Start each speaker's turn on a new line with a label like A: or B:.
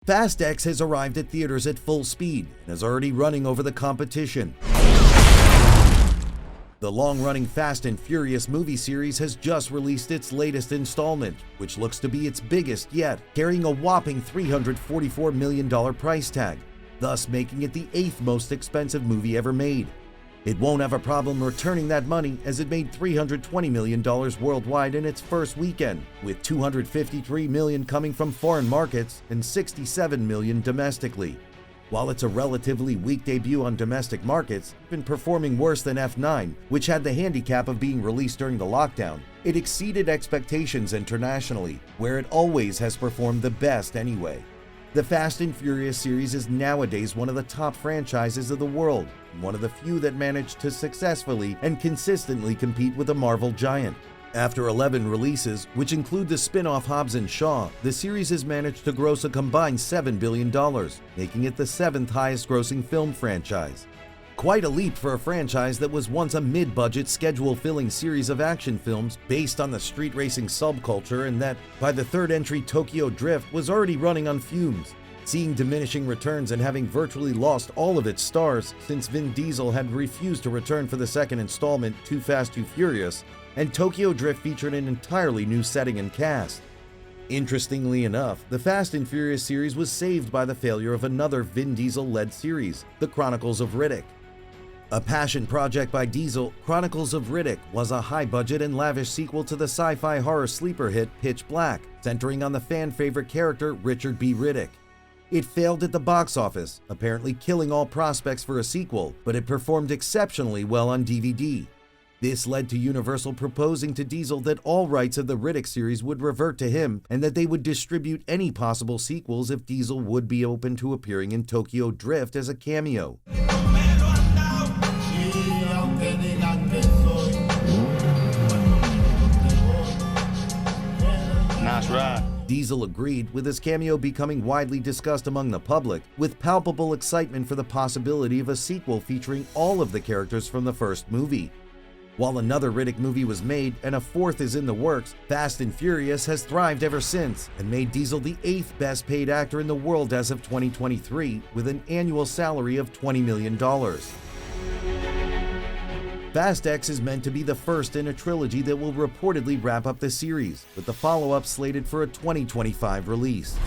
A: Fast X has arrived at theaters at full speed and is already running over the competition. The long-running Fast and Furious movie series has just released its latest installment, which looks to be its biggest yet, carrying a whopping $344 million price tag, thus making it the 8th most expensive movie ever made. It won't have a problem returning that money, as it made $320 million worldwide in its first weekend, with $253 million coming from foreign markets and $67 million domestically. While it's a relatively weak debut on domestic markets, it's been performing worse than F9, which had the handicap of being released during the lockdown. It exceeded expectations internationally, where it always has performed the best anyway. The Fast and Furious series is nowadays one of the top franchises of the world, and one of the few that managed to successfully and consistently compete with the Marvel giant. After 11 releases, which include the spin-off Hobbs & Shaw, the series has managed to gross a combined $7 billion, making it the 7th highest-grossing film franchise. Quite a leap for a franchise that was once a mid-budget, schedule-filling series of action films based on the street racing subculture, and that, by the third entry Tokyo Drift, was already running on fumes. Seeing diminishing returns and having virtually lost all of its stars since Vin Diesel had refused to return for the second installment, Too Fast, Too Furious, and Tokyo Drift featured an entirely new setting and cast. Interestingly enough, the Fast and Furious series was saved by the failure of another Vin Diesel-led series, The Chronicles of Riddick. A passion project by Diesel, Chronicles of Riddick was a high-budget and lavish sequel to the sci-fi horror sleeper hit Pitch Black, centering on the fan-favorite character Richard B. Riddick. It failed at the box office, apparently killing all prospects for a sequel, but it performed exceptionally well on DVD. This led to Universal proposing to Diesel that all rights of the Riddick series would revert to him, and that they would distribute any possible sequels if Diesel would be open to appearing in Tokyo Drift as a cameo.
B: Nice ride.
A: Diesel agreed, with his cameo becoming widely discussed among the public, with palpable excitement for the possibility of a sequel featuring all of the characters from the first movie. While another Riddick movie was made and a fourth is in the works, Fast and Furious has thrived ever since and made Diesel the 8th best paid actor in the world as of 2023, with an annual salary of $20 million. Fast X is meant to be the first in a trilogy that will reportedly wrap up the series, with the follow-up slated for a 2025 release.